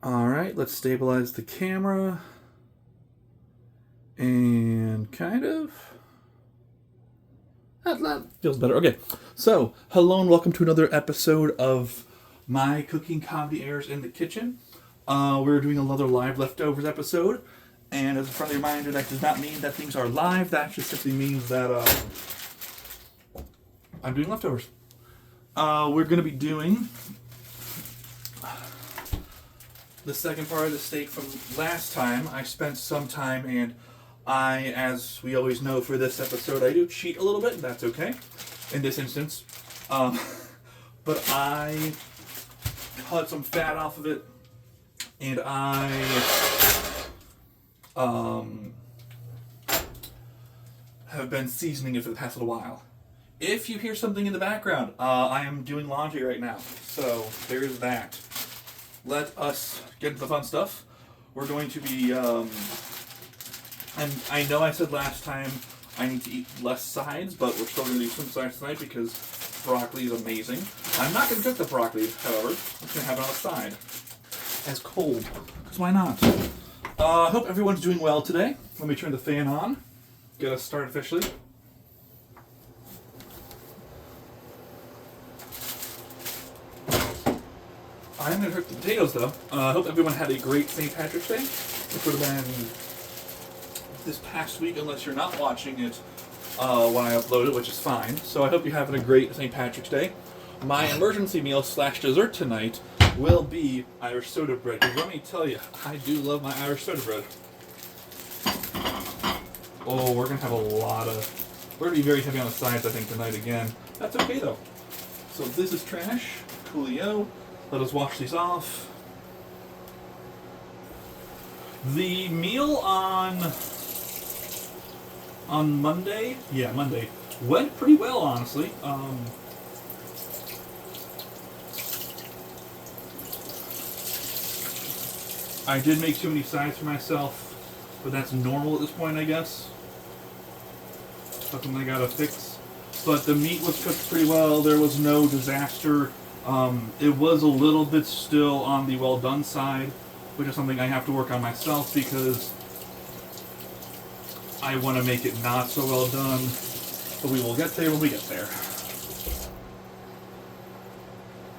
Alright, let's stabilize the camera. And kind of. That feels better. Okay, so hello and welcome to another episode of my cooking comedy airs in the kitchen. We're doing another live leftovers episode. And as a friendly reminder, that does not mean that things are live. That just simply means that I'm doing leftovers. We're going to be doing the second part of the steak from last time. I spent some time, and as we always know for this episode, I do cheat a little bit. That's okay in this instance. But I cut some fat off of it, and I have been seasoning it for the past little while. If you hear something in the background, I am doing laundry right now, so there's that. Let us get into the fun stuff. We're going to be, and I know I said last time I need to eat less sides, but we're still going to do some sides tonight because broccoli is amazing. I'm not going to cook the broccoli, however. I'm just going to have it on the side as cold, because why not? I hope everyone's doing well today. Let me turn the fan on, get us started officially. I'm going to cook the potatoes, though. I hope everyone had a great St. Patrick's Day. It would have been this past week, unless you're not watching it when I upload it, which is fine. So I hope you're having a great St. Patrick's Day. My emergency meal / dessert tonight will be Irish soda bread. Because let me tell you, I do love my Irish soda bread. Oh, we're going to have a lot of... We're going to be very heavy on the sides, I think, tonight again. That's okay, though. So this is trash. Coolio. Let us wash these off. The meal on Monday, Monday, went pretty well, honestly. I did make too many sides for myself, but that's normal at this point, I guess. Something I gotta fix. But the meat was cooked pretty well. There was no disaster. It was a little bit still on the well done side, which is something I have to work on myself because I want to make it not so well done, but we will get there when we get there.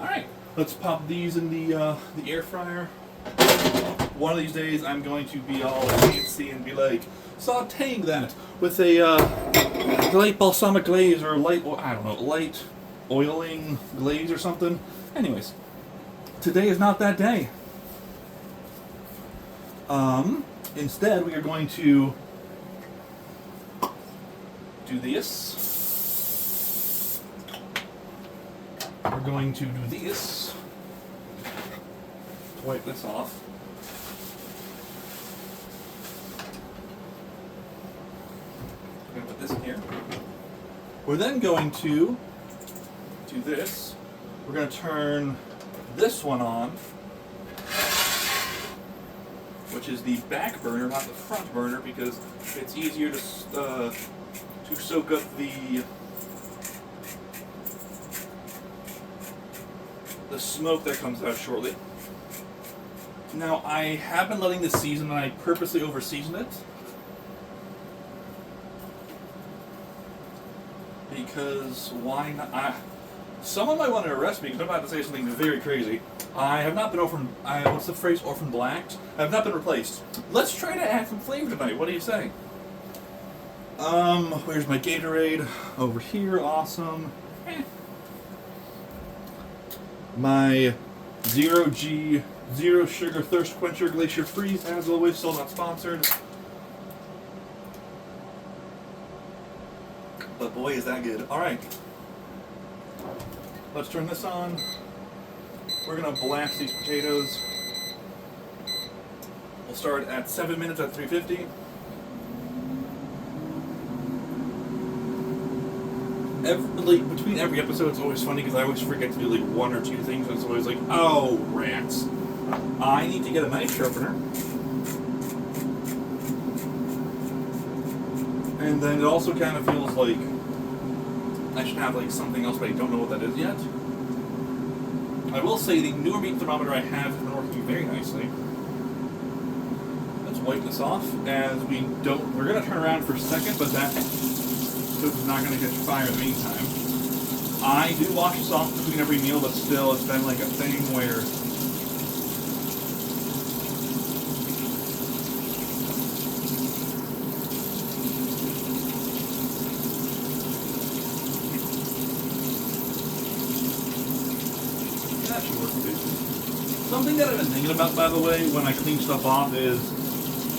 Alright, let's pop these in the air fryer. One of these days I'm going to be all fancy and be like sauteing that with a light balsamic glaze or light oiling glaze or something. Anyways, today is not that day. Instead, we are going to do this. We're going to do this. Wipe this off. We're going to put this in here. We're then going to do this. We're going to turn this one on, which is the back burner, not the front burner, because it's easier to soak up the smoke that comes out shortly. Now, I have been letting this season, and I purposely over-season it, because why not? Someone might want to arrest me because I'm about to say something very crazy. I have not been what's the phrase? Orphan blacked? I have not been replaced. Let's try to add some flavor tonight. What do you say? Where's my Gatorade? Over here. Awesome. My Zero G, Zero Sugar Thirst Quencher Glacier Freeze, as always, still not sponsored. But boy, is that good. Alright. Let's turn this on. We're going to blast these potatoes. We'll start at 7 minutes at 350. Between every episode, it's always funny because I always forget to do like one or two things. It's always like, oh, rats. I need to get a knife sharpener. And then it also kind of feels like I should have like something else, but I don't know what that is yet. I will say the newer meat thermometer I have has been working very nicely. Let's wipe this off as we're going to turn around for a second, but that stove is not going to catch fire in the meantime. I do wash this off between every meal, but still it's been like a thing where something that I've been thinking about, by the way, when I clean stuff off is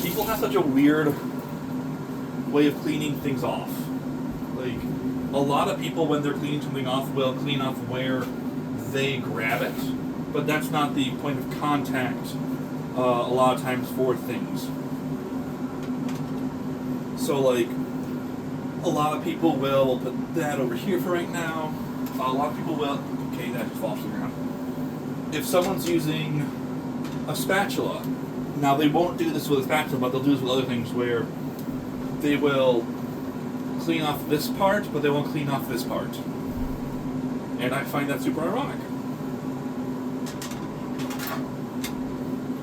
people have such a weird way of cleaning things off. Like, a lot of people, when they're cleaning something off, will clean off where they grab it, but that's not the point of contact a lot of times for things. So, like, a lot of people will put that over here for right now. A lot of people will... Okay, that just falls to the ground. If someone's using a spatula, now they won't do this with a spatula, but they'll do this with other things where they will clean off this part, but they won't clean off this part. And I find that super ironic.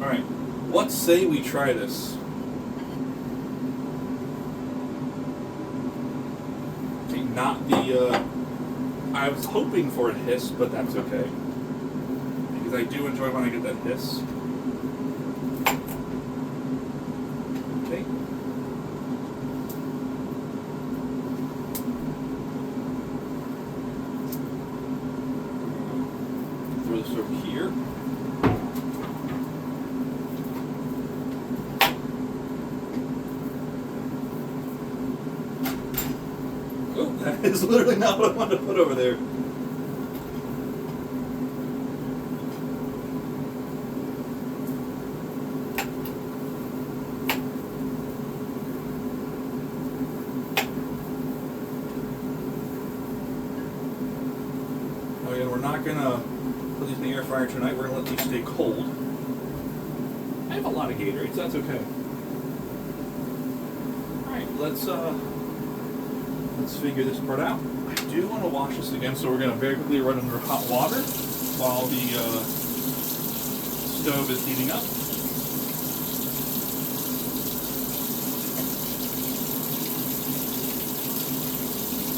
Alright, let's say we try this. Okay, not the, I was hoping for a hiss, but that's okay. I do enjoy when I get that hiss. Okay. Throw this over here. Oh, that is literally not what I wanted to put over there. Tonight we're going to let these stay cold. I have a lot of Gatorade, so that's okay. Alright, let's figure this part out. I do want to wash this again, so we're going to very quickly run under hot water while the stove is heating up.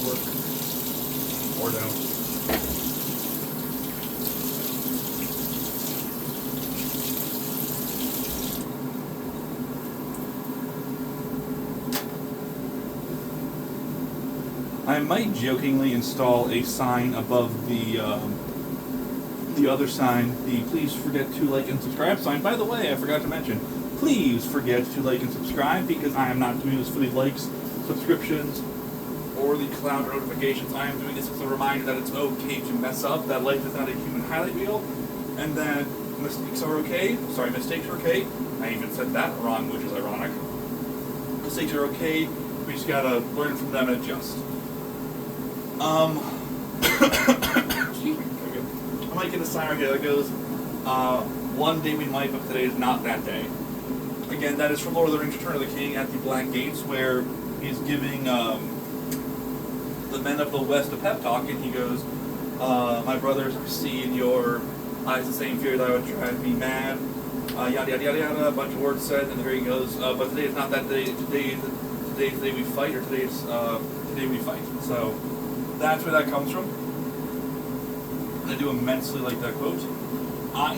Work. Or don't. I might jokingly install a sign above the other sign, the please forget to like and subscribe sign. By the way, I forgot to mention, please forget to like and subscribe because I am not doing this for the likes, subscriptions, or the cloud notifications. I am doing this as a reminder that it's okay to mess up, that life is not a human highlight reel, and that mistakes are okay. Sorry, mistakes are okay. I even said that wrong, which is ironic. Mistakes are okay. We just gotta learn from them and adjust. Excuse me. Very good. I might get a sign right here that goes, one day we might, but today is not that day. Again, that is from Lord of the Rings: Return of the King at the Black Gates, where he's giving the men of the West a pep talk, and he goes, my brothers, I see in your eyes the same fear that would drive me mad, yada yada yada yada, a bunch of words said, and there he goes, but today is not that day, today we fight, or today we fight. So that's where that comes from. I do immensely like that quote. I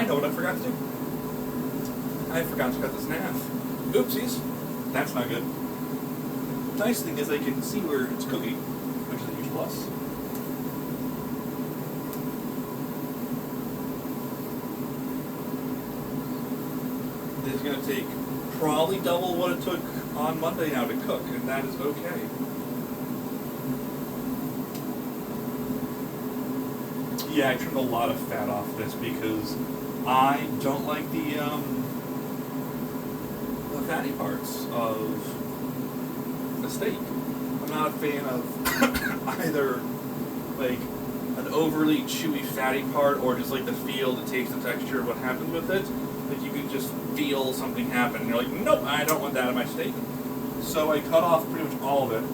know what I forgot to do. I forgot to cut this in half. Oopsies. That's not good. The nice thing is I can see where it's cooking, which is a huge plus. This is going to take probably double what it took on Monday now to cook, and that is okay. Yeah, I trimmed a lot of fat off this because I don't like the fatty parts of a steak. I'm not a fan of either like an overly chewy fatty part or just like the feel, the taste, the texture of what happens with it. Like you can just feel something happen and you're like, nope, I don't want that in my steak. So I cut off pretty much all of it.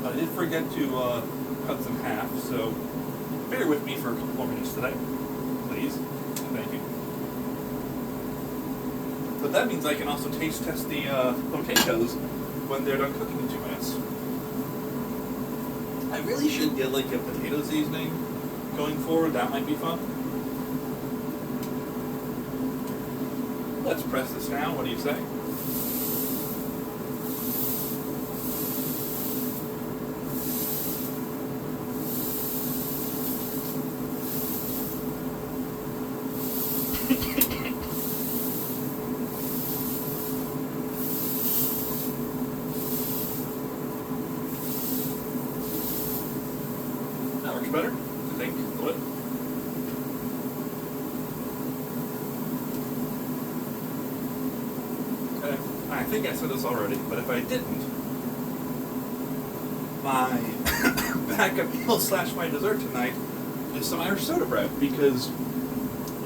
I did forget to cuts in half, so bear with me for a couple more minutes today, please. Thank you. But that means I can also taste test the potatoes when they're done cooking in 2 minutes. I really should get like a potato seasoning going forward. That might be fun. Let's press this down. What do you say? That works better, I think. What? I think I said this already, but if I didn't, my backup meal / my dessert tonight is some Irish soda bread, because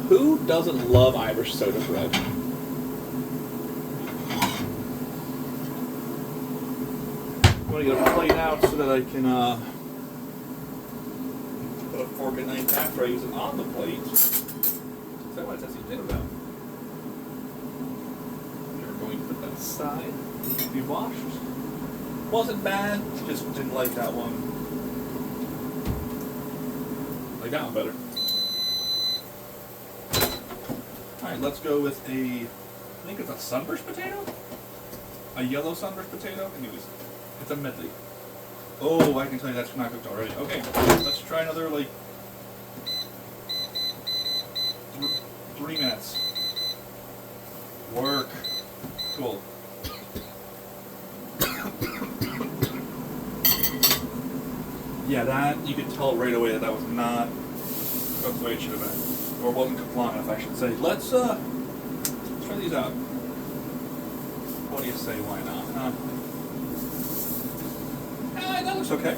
who doesn't love Irish soda bread? I'm going to get a plate out so that I can put a fork and knife after I use it on the plate. Is that what it says you did about? Side to be washed. Wasn't bad, just didn't like that one. Like that one better. Alright, let's go with I think it's a sunburst potato? A yellow sunburst potato? Anyways, it's a medley. Oh, I can tell you that's not cooked already. Okay, let's try another, 3 minutes. Work. Cool. Yeah, that, you could tell right away that was not cooked the way it should have been. Or wasn't cooked long enough, I should say. Let's try these out. What do you say, why not, huh? That looks okay.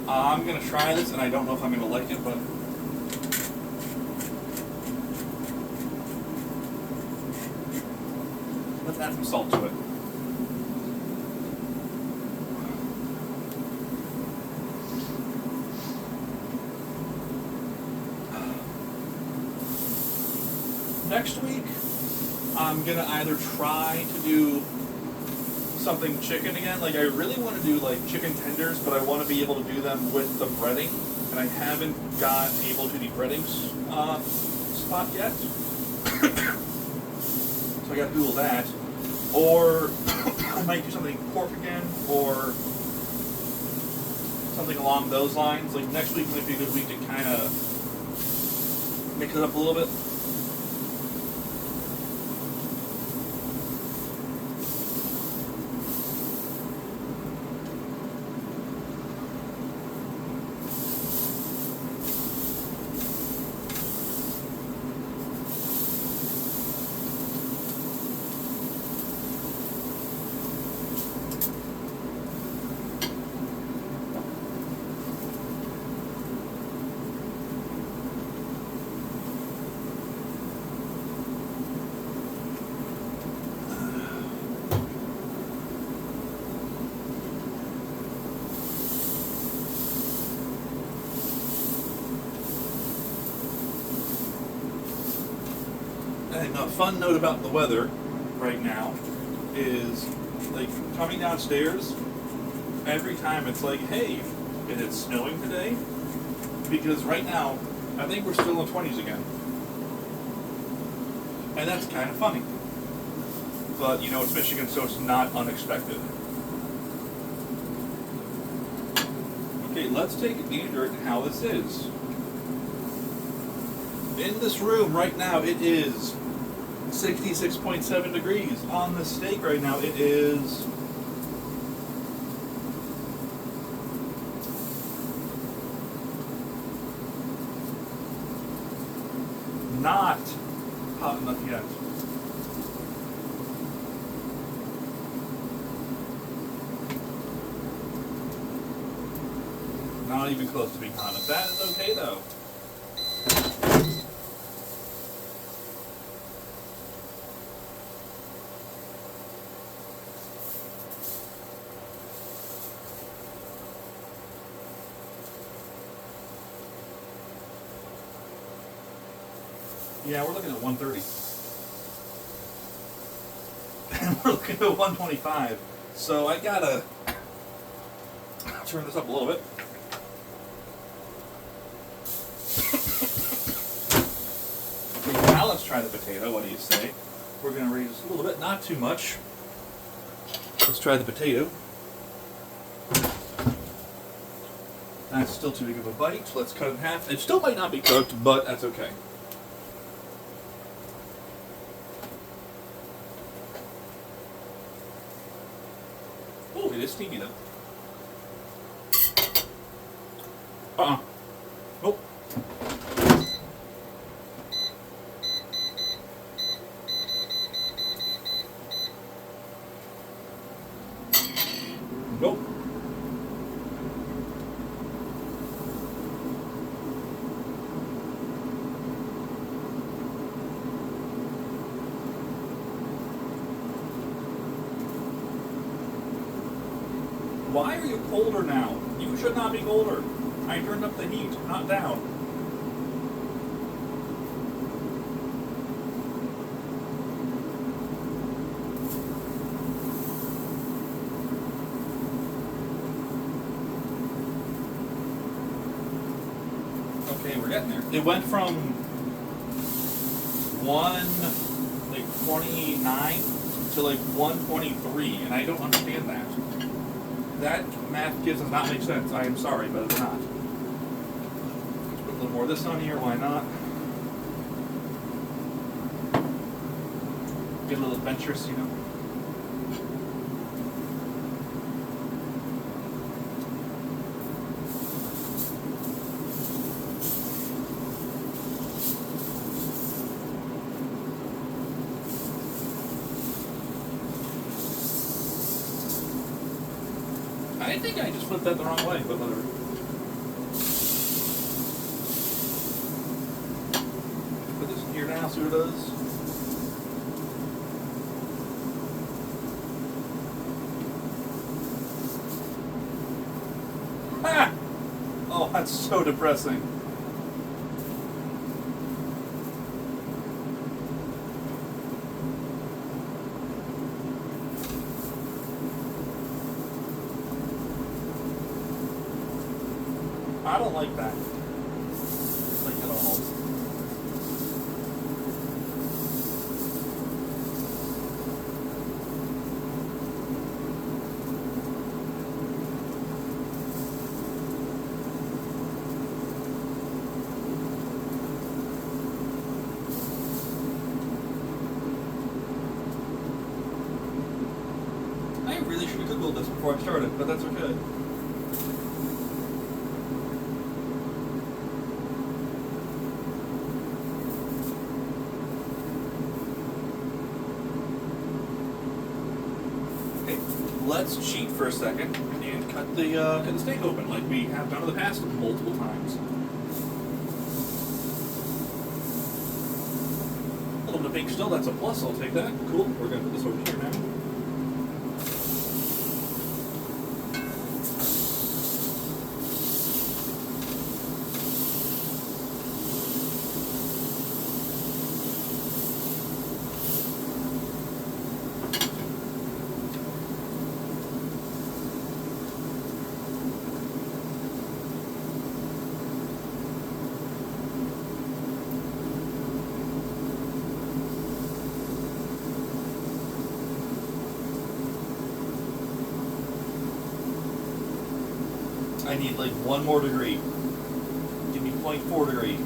I'm going to try this, and I don't know if I'm going to like it, but let's add some salt to it. Next week, I'm going to either try to do something chicken again. Like, I really want to do chicken tenders, but I want to be able to do them with the breading, and I haven't got able to the breading spot yet. So I got to Google that. Or I might do something pork again, or something along those lines. Like, next week might be a good week to kind of mix it up a little bit. And a fun note about the weather right now is, coming downstairs, every time it's like, hey, is it snowing today? Because right now, I think we're still in the 20s again. And that's kind of funny. But, it's Michigan, so it's not unexpected. Okay, let's take a gander at how this is. In this room right now, it is 66.7 degrees. On the steak right now, it is not hot enough yet. Not even close to being hot enough. That is okay though. Yeah, we're looking at 130. And we're looking at 125. So I gotta turn this up a little bit. Okay, now let's try the potato. What do you say? We're gonna raise this a little bit, not too much. Let's try the potato. That's still too big of a bite. Let's cut it in half. It still might not be cooked, but that's okay. Oh, it is steamy though. Nope. Nope. Why are you colder now? You should not be colder. I turned up the heat, not down. Okay, we're getting there. It went from 129 to like 123, and I don't understand that. That math does not make sense. I am sorry, but it's not. Let's put a little more of this on here. Why not? Get a little adventurous, you know. I think I just flipped that the wrong way, but whatever. Put this in here now, see what it does. Ah! Oh, that's so depressing. I don't like that. Like at all. I really should have Googled this before I started, but that's okay. Let's cheat for a second and cut the steak open like we have done in the past multiple times. A little bit of pink still, that's a plus, I'll take that. Cool, we're going to put this over here now. I need like 1 more degree. Give me 0.4 degree.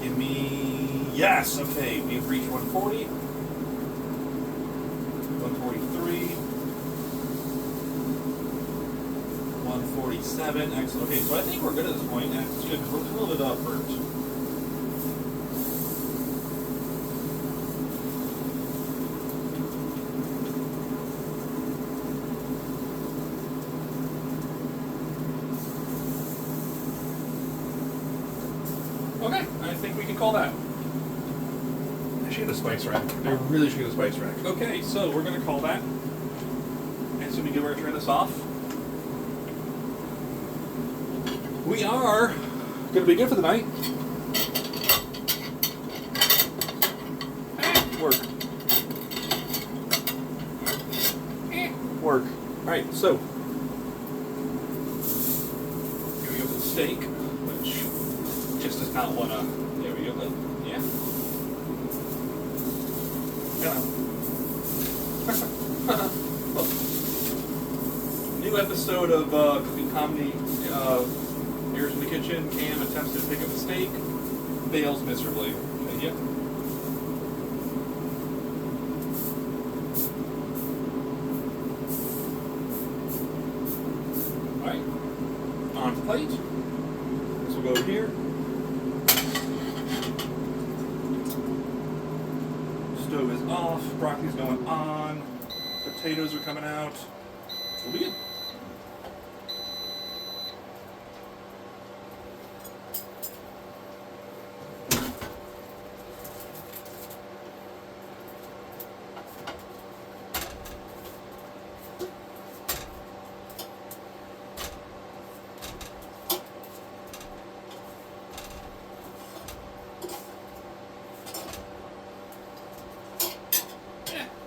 Give me... Yes! Okay, we've reached 140. 143. 147. Excellent. Okay, so I think we're good at this point, and it's good because we're a little bit burnt. Okay, I think we can call that. I should get a spice rack. I really should get a spice rack. Okay, so we're going to call that. And so we get ready to turn this off. We are going to be good for the night. work. Alright, so here we go for the steak, which just does not want to. There we go. Yeah. Well, new episode of cooking comedy airs in the kitchen. Cam attempts to pick up a steak, fails miserably. And yep. Alright, on the plate. This will go over here. Stove is off, broccoli's going on, potatoes are coming out. We'll be good.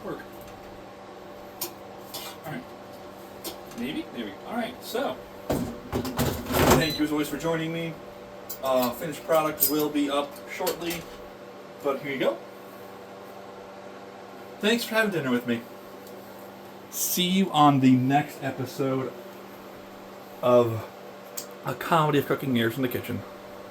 Work. Alright. Maybe? There we go. Alright, so. Thank you as always for joining me. Finished product will be up shortly. But here you go. Thanks for having dinner with me. See you on the next episode of A Comedy of Cooking Airs in the Kitchen.